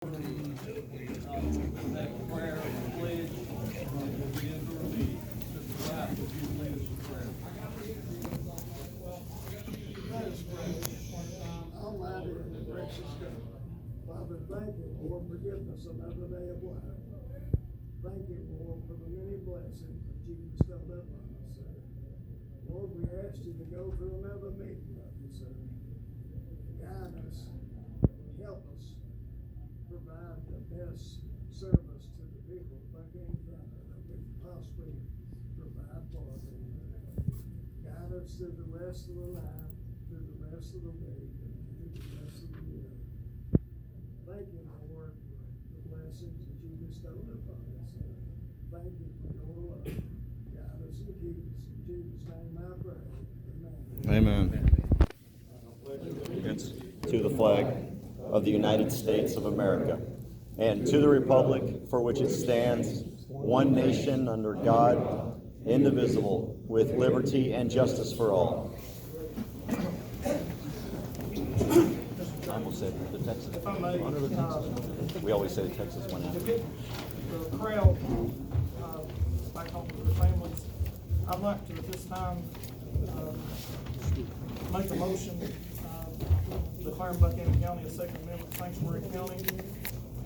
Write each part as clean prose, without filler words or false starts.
That prayer and pledge will be into our meeting. Mr. White, would you lead us in prayer? Almighty and gracious God, Father, thank you for forgiveness of another day of life. Thank you, Lord, for the many blessings that you bestowed upon us, sir. Lord, we ask you to go through another meeting of you, sir. Guide us, help us, provide the best service to the people of Buchanan County that we can possibly provide for them. Guide us through the rest of the night, through the rest of the week, and through the rest of the year. Thank you, Lord, for the blessings that you bestowed upon us. Thank you for your love. Guide us and keep us. In Jesus' name I pray. Amen. Allegiance to the flag of the United States of America and to the republic for which it stands, one nation under God, indivisible, with liberty and justice for all. I almost said the Texans. If I may, Honor the Texans. We always say the Texas went to out. get the crowd back home to their families, I'd like to at this time make a motion declaring Buchanan County a Second Amendment sanctuary county.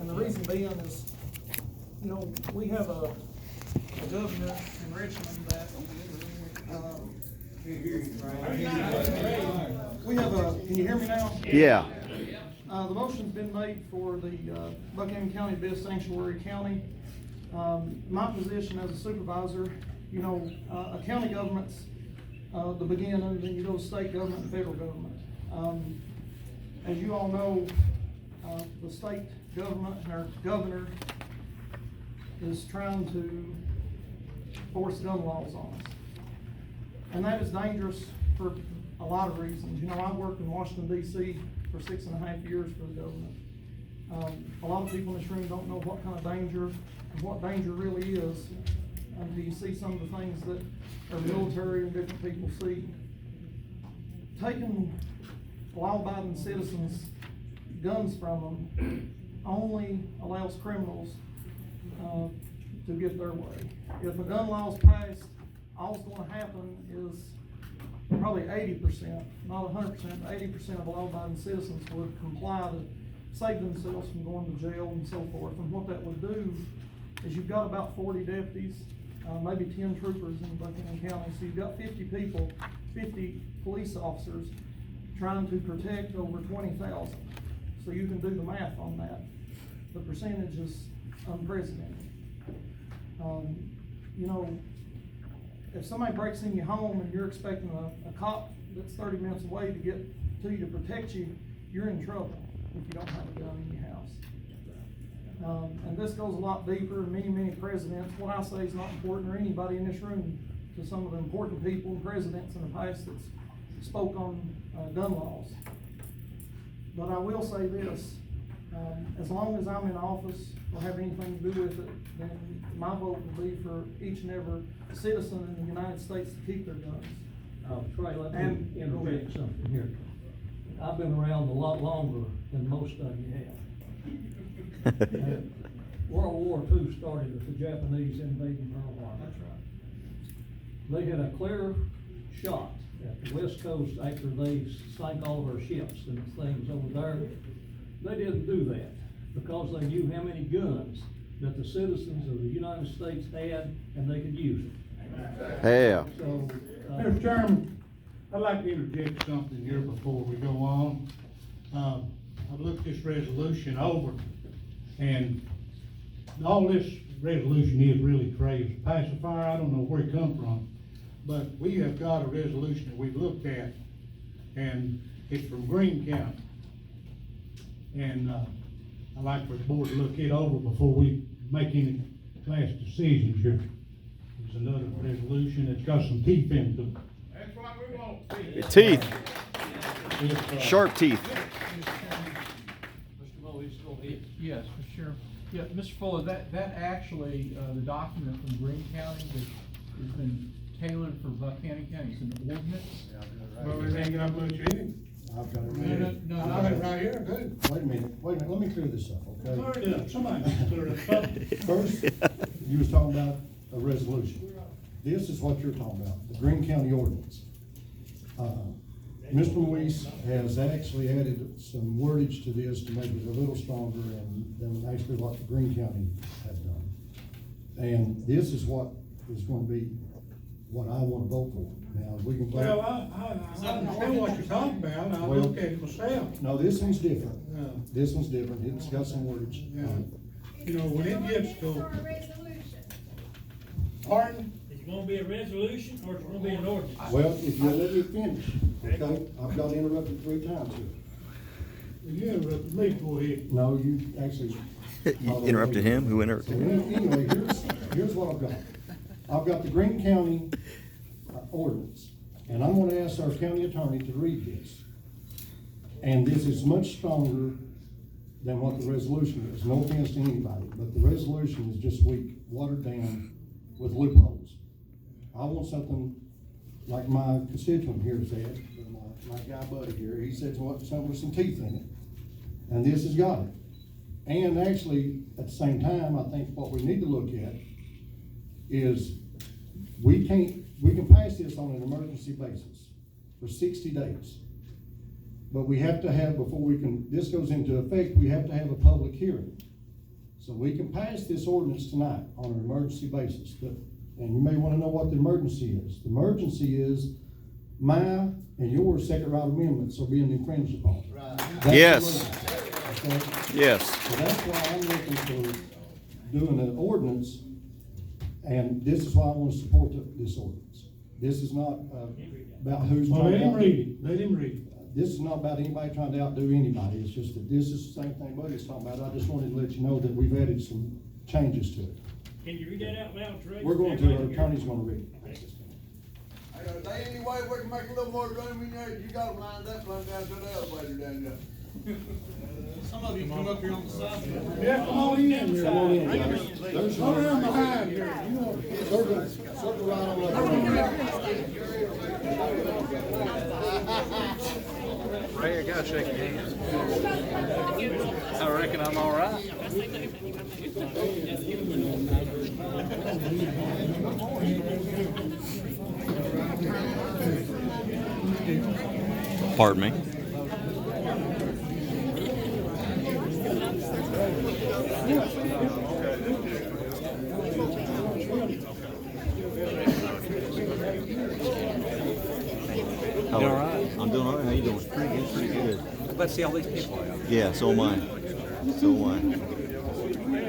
And the reason being is, you know, we have a governor in Richmond that we have a, can you hear me now? Yeah. The motion's been made for the Buchanan County to be a sanctuary county. My position as a supervisor, you know, a county government's the beginning, and then you go to state government and federal government. As you all know, the state government and our governor is trying to force gun laws on us. And that is dangerous for a lot of reasons. You know, I worked in Washington, D.C. for 6.5 years for the government. A lot of people in this room don't know what kind of danger and what danger really is until you see some of the things that our military and different people see. Taking law-abiding citizens guns from them only allows criminals to get their way. If a gun law is passed, all's going to happen is probably 80%, not 100%, but 80% of law-abiding citizens would comply to save themselves from going to jail and so forth. And what that would do is you've got about 40 deputies, maybe 10 troopers in Buchanan County. So you've got 50 people, 50 police officers trying to protect over 20,000. So you can do the math on that. The percentage is unprecedented. You know, if somebody breaks in your home and you're expecting a cop that's 30 minutes away to get to you to protect you, you're in trouble if you don't have a gun in your house. And this goes a lot deeper. Many presidents, what I say is not important, or anybody in this room, to some of the important people and presidents in the past that spoke on gun laws. But I will say this, as long as I'm in office or have anything to do with it, then my vote will be for each and every citizen in the United States to keep their guns. Trey, let me interject something here. I've been around a lot longer than most of you have. World War II started with the Japanese invading Pearl Harbor. That's right. They had a clear shot at the West Coast after they sank all of our ships and things over there. They didn't do that because they knew how many guns that the citizens of the United States had and they could use it. Yeah. So, Mr. Chairman, I'd like to interject something here before we go on. I've looked this resolution over, and all this resolution is really crazy. Pacifier, I don't know where it come from, but we have got a resolution that we've looked at, and it's from Greene County. And I'd like for the board to look it over before we make any class decisions here. There's another resolution that's got some teeth into it. That's what we want. Teeth. If, Sharp teeth. Mr. Mowes, go ahead. Yes, for sure. Yeah, Mr. Fuller, that actually, the document from Greene County that has been tailored for Buchanan County, it's an ordinance. Well, it ain't got much in it. I've got it No, right no, here. no, I no. got it right here, good. Wait a minute, let me clear this up, okay? Clear it up, somebody needs to clear it up. First, you was talking about a resolution. This is what you're talking about, the Greene County ordinance. Mr. Luis has actually added some wordage to this to make it a little stronger than actually what the Greene County had done. And this is what is gonna be what I wanna vote for. Now, we can. Well, I understand what you're talking about, I Well- look at it myself. No, this one's different. Yeah. This one's different, it's got some wordage. Yeah. You know, when it gets For to, a resolution. pardon? Is it gonna be a resolution or is it gonna be an ordinance? Well, if you'll let me finish, okay, I've got interrupted 3 times here. You interrupted me, go ahead. No, you actually. You interrupted him? Who interrupted So him? anyway, here's what I've got. I've got the Greene County ordinance, and I'm gonna ask our county attorney to read this. And this is much stronger than what the resolution is, no offense to anybody, but the resolution is just weak, watered down with loopholes. I want something like my constituent here said, my guy buddy here, he said something with some teeth in it. And this has got it. And actually, at the same time, I think what we need to look at is we can pass this on an emergency basis for 60 days. But we have to have, before this goes into effect, we have to have a public hearing. So we can pass this ordinance tonight on an emergency basis. And you may wanna know what the emergency is. The emergency is my and your second right amendments are being infringed upon. That's the Yes. emergency, okay? Yes. So that's why I'm looking for doing an ordinance, and this is why I want to support this ordinance. This is not, about who's Well, trying let to him outdo. read it, let him read it. This is not about anybody trying to outdo anybody, it's just that this is the same thing Buddy's talking about. I just wanted to let you know that we've added some changes to it. Can you read that out loud, Trey? We're going to, our attorney's gonna read it. Is there any way we can make a little more room in there? You got them lined up, run down to the elevator down there. Some of you come up here on the side. Yeah, come on in here. Come on in, guys. There's Go around behind here. circle right on up. Ray, I gotta shake your hand. I reckon I'm all right. Pardon me. How You all right? I'm doing all right. How you doing? Pretty good. Pretty good. Let's see all these people out. Yeah, so am I. So am I.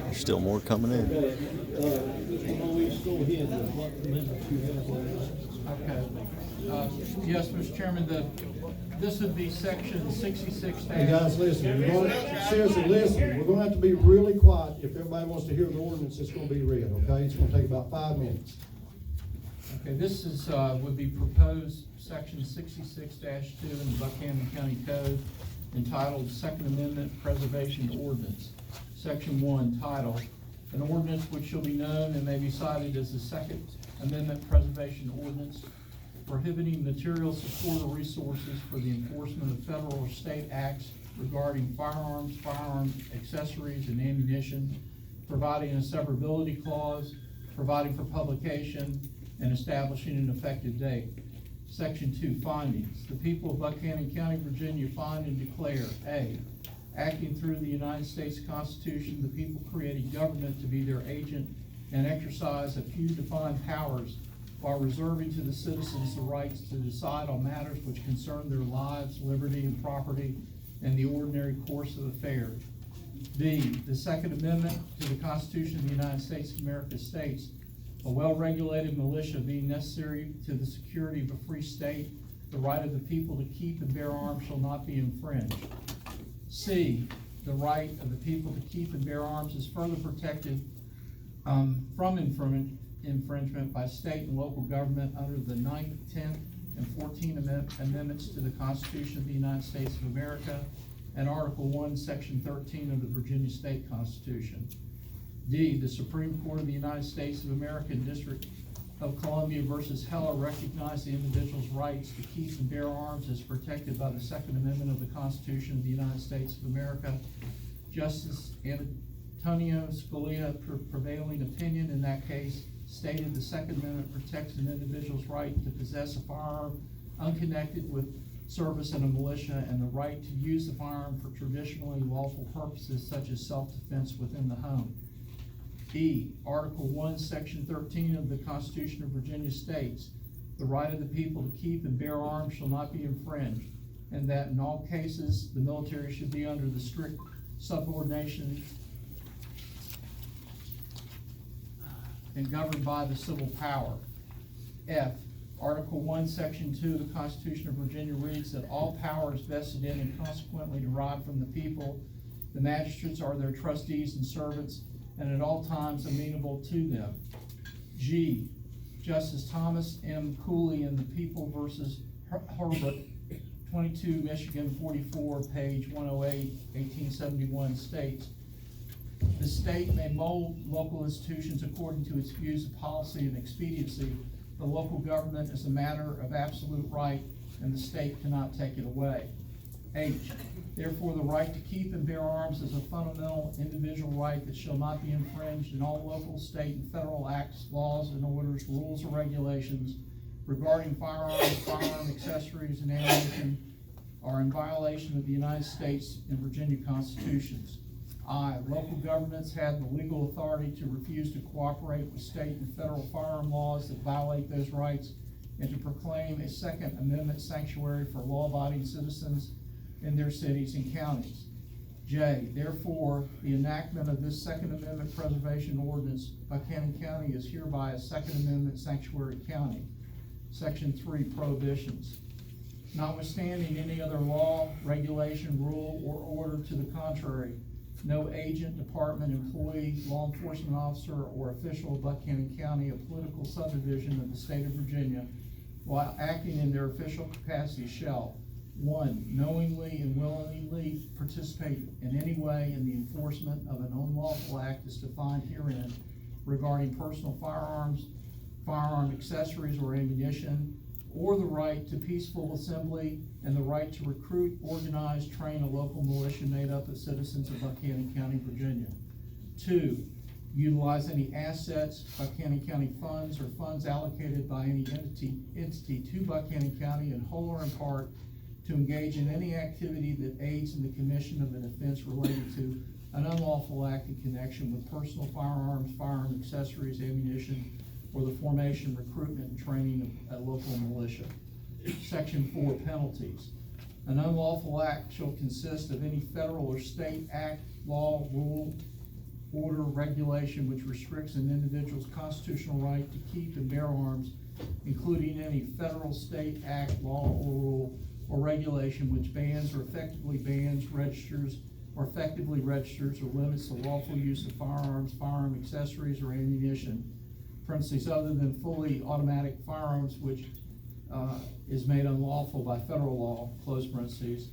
There's still more coming in. Okay. Yes, Mr. Chairman, this would be section 66. Hey, guys, listen, seriously, listen, we're gonna have to be really quiet if everybody wants to hear the ordinance, it's gonna be read, okay? It's gonna take about 5 minutes. Okay, this is, would be proposed section 66-2 in the Buchanan County Code entitled Second Amendment Preservation Ordinance. Section 1, title, an ordinance which shall be known and may be cited as the Second Amendment Preservation Ordinance prohibiting material support or resources for the enforcement of federal or state acts regarding firearms, firearm accessories, and ammunition, providing a severability clause, providing for publication, and establishing an effective date. Section 2, findings. The people of Buchanan County, Virginia find and declare, A, acting through the United States Constitution, the people creating government to be their agent and exercise a few defined powers while reserving to the citizens the rights to decide on matters which concern their lives, liberty, and property in the ordinary course of affairs. B, the Second Amendment to the Constitution of the United States of America states, a well-regulated militia being necessary to the security of a free state, the right of the people to keep and bear arms shall not be infringed. C, the right of the people to keep and bear arms is further protected from infringement by state and local government under the 9th, 10th, and 14th Amendments to the Constitution of the United States of America, and Article 1, Section 13 of the Virginia State Constitution. D, the Supreme Court of the United States of America, District of Columbia versus Heller recognized the individual's rights to keep and bear arms as protected by the Second Amendment of the Constitution of the United States of America. Justice Antonio Scalia, prevailing opinion in that case, stated the Second Amendment protects an individual's right to possess a firearm unconnected with service in a militia and the right to use the firearm for traditionally lawful purposes such as self-defense within the home. E, Article 1, Section 13 of the Constitution of Virginia states, the right of the people to keep and bear arms shall not be infringed, and that in all cases, the military should be under the strict subordination and governed by the civil power. F, Article 1, Section 2 of the Constitution of Virginia reads that all power is vested in and consequently derived from the people. The magistrates are their trustees and servants, and at all times amenable to them. G, Justice Thomas M. Cooley in the People versus Herbert, 22 Michigan 44, page 108, 1871 states, the state may mold local institutions according to its views of policy and expediency. The local government is a matter of absolute right, and the state cannot take it away. H, therefore the right to keep and bear arms is a fundamental individual right that shall not be infringed, in all local, state, and federal acts, laws, and orders, rules, or regulations regarding firearms, firearm accessories, and ammunition are in violation of the United States and Virginia constitutions. I, local governments have the legal authority to refuse to cooperate with state and federal firearm laws that violate those rights and to proclaim a Second Amendment sanctuary for law-abiding citizens in their cities and counties. J, therefore, the enactment of this Second Amendment preservation ordinance, Buchanan County is hereby a Second Amendment sanctuary county. Section 3, prohibitions. Notwithstanding any other law, regulation, rule, or order to the contrary, no agent, department, employee, law enforcement officer, or official of Buchanan County, a political subdivision of the state of Virginia, while acting in their official capacity shall, 1, knowingly and willingly participate in any way in the enforcement of an unlawful act as defined herein regarding personal firearms, firearm accessories, or ammunition, or the right to peaceful assembly and the right to recruit, organize, train a local militia made up of citizens of Buchanan County, Virginia. 2, utilize any assets, Buchanan County funds, or funds allocated by any entity to Buchanan County in whole or in part to engage in any activity that aids in the commission of an offense related to an unlawful act in connection with personal firearms, firearm accessories, ammunition, or the formation, recruitment, and training of a local militia. Section 4, penalties. An unlawful act shall consist of any federal or state act, law, rule, order, regulation which restricts an individual's constitutional right to keep and bear arms, including any federal, state act, law, or rule, or regulation which bans or effectively bans, registers, or effectively registers or limits the lawful use of firearms, firearm accessories, or ammunition, parentheses, other than fully automatic firearms, which is made unlawful by federal law, close parentheses.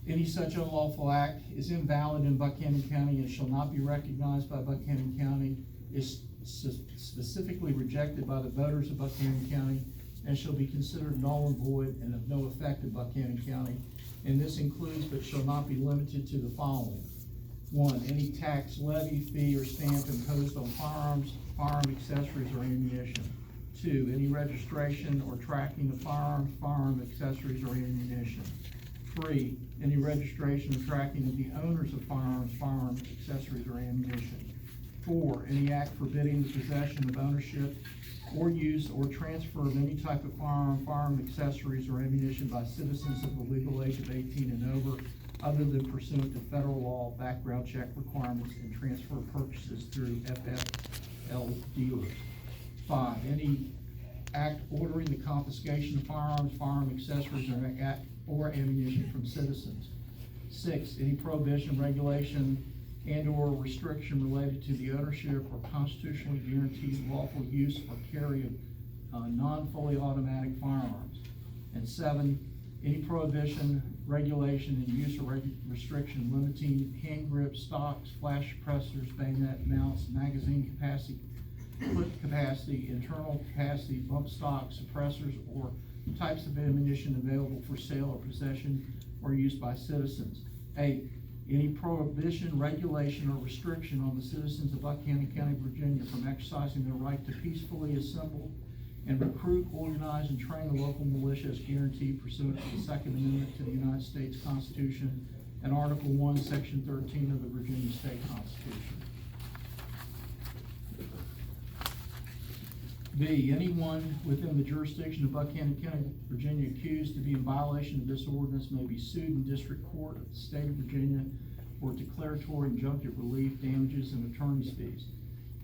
Any such unlawful act is invalid in Buchanan County and shall not be recognized by Buchanan County, is specifically rejected by the voters of Buchanan County, and shall be considered null and void and of no effect in Buchanan County. And this includes but shall not be limited to the following. 1, any tax, levy, fee, or stamp imposed on firearms, firearm accessories, or ammunition. 2, any registration or tracking of firearms, firearm accessories, or ammunition. 3, any registration or tracking of the owners of firearms, firearm accessories, or ammunition. 4, any act forbidding the possession of ownership or use or transfer of any type of firearm, firearm accessories, or ammunition by citizens of the legal age of 18 and over, other than pursuant to federal law, background check requirements, and transfer purchases through FFL dealers. 5, any act ordering the confiscation of firearms, firearm accessories, or ammunition from citizens. 6, any prohibition, regulation, and/or restriction related to the ownership or constitutionally guaranteed lawful use or carry of non-fully automatic firearms. And 7, any prohibition, regulation and use or restriction limiting hand grips, stocks, flash suppressors, bayonet mounts, magazine capacity, clip capacity, internal capacity, bump stock, suppressors, or types of ammunition available for sale or possession or use by citizens. 8, any prohibition, regulation, or restriction on the citizens of Buchanan County, Virginia from exercising their right to peacefully assemble and recruit, organize, and train a local militia as guaranteed pursuant to the Second Amendment to the United States Constitution and Article 1, Section 13 of the Virginia State Constitution. B, anyone within the jurisdiction of Buchanan County, Virginia accused to be in violation of this ordinance may be sued in district court of the state of Virginia for declaratory injunctive relief, damages, and attorney's fees.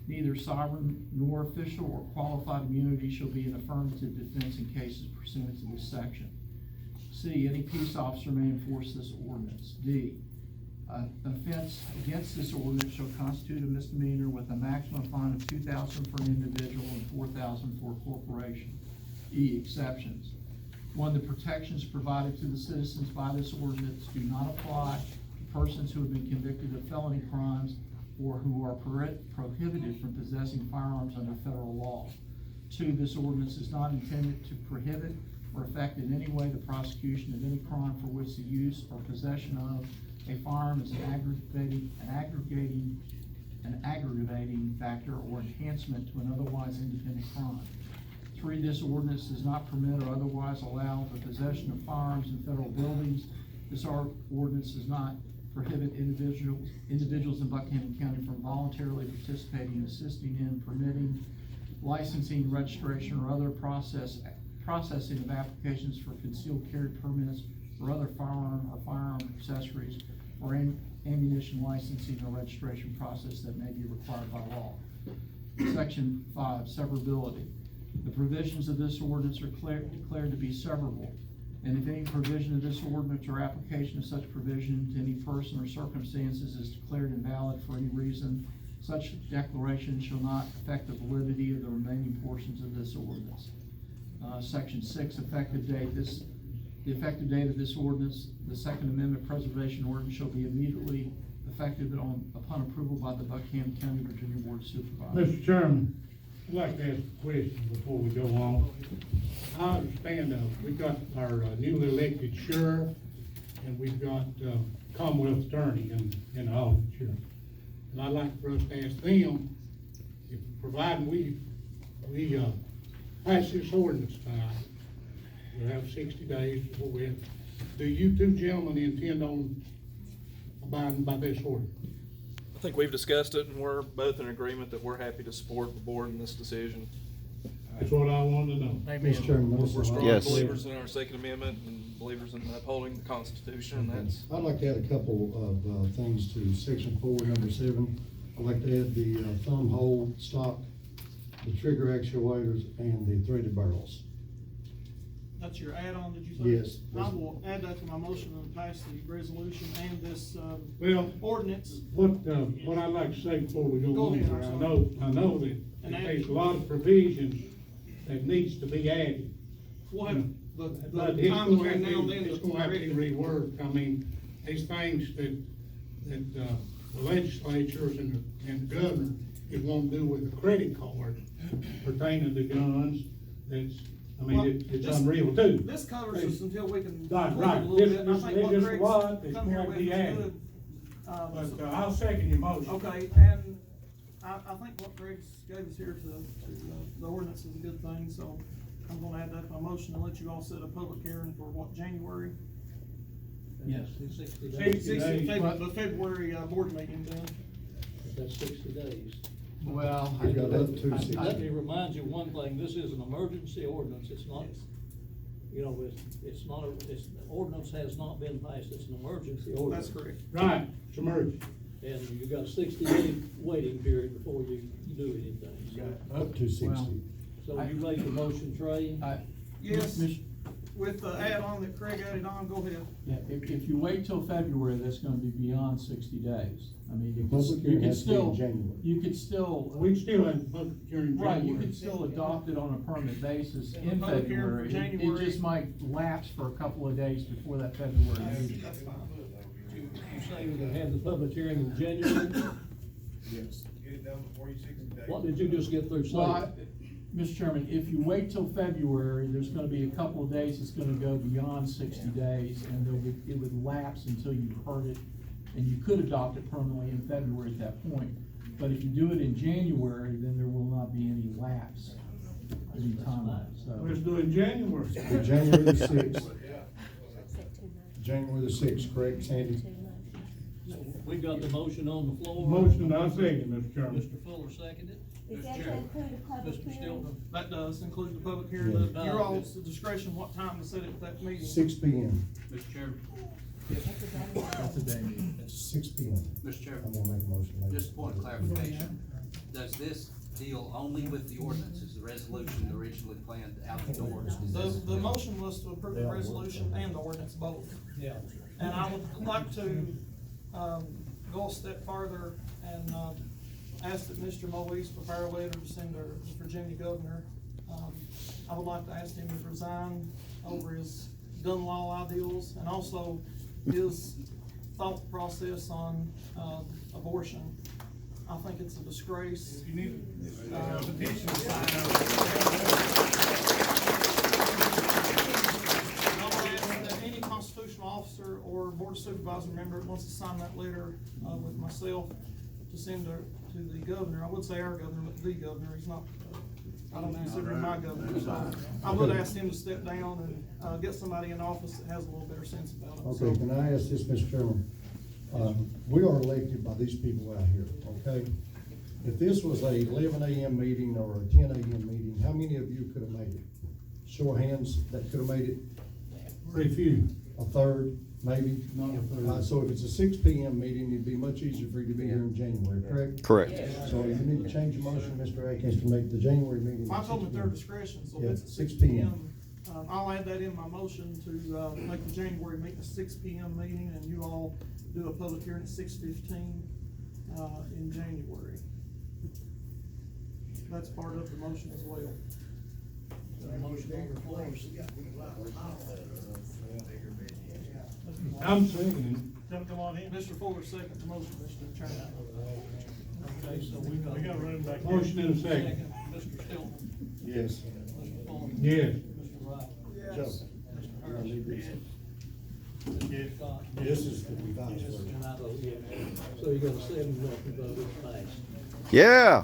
Neither sovereign nor official or qualified immunity shall be an affirmative defense in cases pursuant to this section. C, any peace officer may enforce this ordinance. D, an offense against this ordinance shall constitute a misdemeanor with a maximum fine of $2,000 for an individual and $4,000 for a corporation. E, exceptions. 1, the protections provided to the citizens by this ordinance do not apply to persons who have been convicted of felony crimes or who are prohibited from possessing firearms under federal law. 2, this ordinance is not intended to prohibit or affect in any way the prosecution of any crime for which the use or possession of a firearm is an aggravating factor or enhancement to an otherwise independent crime. 3, this ordinance does not permit or otherwise allow the possession of firearms in federal buildings. This ordinance does not prohibit individuals in Buchanan County from voluntarily participating, assisting in, permitting, licensing, registration, or other processing of applications for concealed carry permits or other firearm or firearm accessories or ammunition licensing or registration process that may be required by law. Section 5, severability. The provisions of this ordinance are declared to be severable, and if any provision of this ordinance or application of such provision to any person or circumstances is declared invalid for any reason, such declaration shall not affect the validity of the remaining portions of this ordinance. Section 6, effective date. The effective date of this ordinance, the Second Amendment Preservation Ordinance, shall be immediately effective upon approval by the Buchanan County, Virginia Board of Supervisors. Mr. Chairman, I'd like to ask a question before we go on. I understand, we've got our newly elected sheriff, and we've got, Commonwealth Attorney in the office here. And I'd like for us to ask them, if providing we pass this ordinance tonight, we'll have 60 days before we have, do you two gentlemen intend on abiding by this ordinance? I think we've discussed it, and we're both in agreement that we're happy to support the board in this decision. That's what I wanted to know. Mr. Chairman, We're strong Yes. believers in our Second Amendment and believers in upholding the Constitution, and that's. I'd like to add a couple of things to section 4, number 7. I'd like to add the thumb hole stock, the trigger actuators, and the threaded barrels. That's your add-on, did you say? Yes. I will add that to my motion and pass the resolution and this, Well, ordinance. what I'd like to say before we go Go on, ahead, here, I'm I sorry. know that And there's a lot of provisions that needs to be added. We'll have But the it's time gonna have between now and then. to, it's gonna have to be reworked. I mean, these things that the legislatures and the governor is wanting to do with the credit card pertaining to guns, it's This- unreal too. This covers us until we can. Right, tweak it right. a little This- bit, and I this- think what this Greg's lot is come here gonna with be is added. good. But I'll second your motion. Okay, and I think what Greg's gave us here to the ordinance is a good thing, so I'm gonna add that to my motion and let you all set a public hearing for what, January? Yes, 60 days. 60 days. The February, board meeting then. That's 60 days. Well, We've got up to 60. Let me remind you one thing, this is an emergency ordinance, it's not, you know, it's not, the ordinance has not been passed, it's an emergency ordinance. That's correct. Right, it's emergency. And you've got a 60-day waiting period before you do anything. Up to 60. So you made the motion, Trey? Yes. with the add-on that Craig added on, go ahead. Yeah, if you wait till February, that's gonna be beyond 60 days. I mean, Public you hearing could has to be in still, January. you could still, We still have public hearing. right, you could still adopt it on a permanent basis in Public hearing for February. It January. just might lapse for a couple of days before that February meeting. That's fine. You say we're gonna have the public hearing in January? Yes. What did you just get through Well, saying? Mr. Chairman, if you wait till February, there's gonna be a couple of days it's gonna go beyond 60 days, and it would lapse until you heard it, and you could adopt it permanently in February at that point. But if you do it in January, then there will not be any lapse, any time lapse, Let's so. do it in January. January the sixth. January the sixth, correct, Sandy? We got the motion on the floor. Motion, I second, Mr. Chairman. Mr. Fuller seconded. Does that include a public Mr. hearing? Stiltman. That does include the public hearing, Yeah. your all's discretion what time to set it at that meeting. 6 p.m. Mr. Chairman, That's a day meeting. 6 p.m. Mr. I'm Chairman, gonna make a motion later. just a point of clarification. Does this deal only with the ordinances, the resolution originally planned outdoors? The motion was to approve the resolution and the ordinance both. Yeah. And I would like to, go a step farther and, ask that Mr. Moise prepare a letter to send to the Virginia governor. I would like to ask him to resign over his gun law ideals and also his thought process on, abortion. I think it's a disgrace. You need petition Any constitutional officer or board of supervisor member that wants to sign that letter, with myself to send to the governor, I would say our governor, but the governor, he's not, I don't consider him my governor, so I would ask him to step down and, get somebody in office that has a little better sense about it. Okay, can I ask this, Mr. Chairman? We are elected by these people out here, okay? If this was a 11 a.m. meeting or a 10 a.m. meeting, how many of you could have made it? Show of hands that could have made it? very few. A third, maybe? Not a third. So if it's a 6 p.m. meeting, it'd be much easier for you to be here in January, correct? Correct. So you need to change your motion, Mr. Atkins, to make the January meeting. I at told them 6 at their p.m. discretion, so Yeah, if it's at 6 6 p.m. p.m. I'll add that in my motion to, make the January meeting a 6 p.m. meeting, and you all do a public hearing at 6:15, in January. That's part of the motion as well. Motion on the floor. I'm saying, Come on in. Mr. Fuller, second the motion, Mr. Chairman. Okay, so we got. We got room back here. motion and a second. Mr. Stiltman. Yes. Mr. Fuller. Yes. Mr. Wright. Joe. Mr. Harris. Yes. Scott. This is the revised version. And I vote yes. So you got a 7-0 vote, it's passed. Yeah.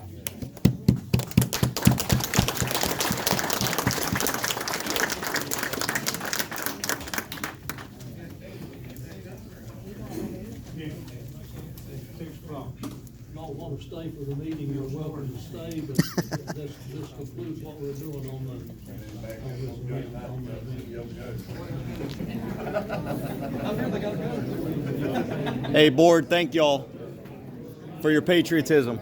Yes. 6 o'clock. Y'all want to stay for the meeting, you're welcome to stay, but this concludes what we're doing on the. Hey, board, thank y'all for your patriotism.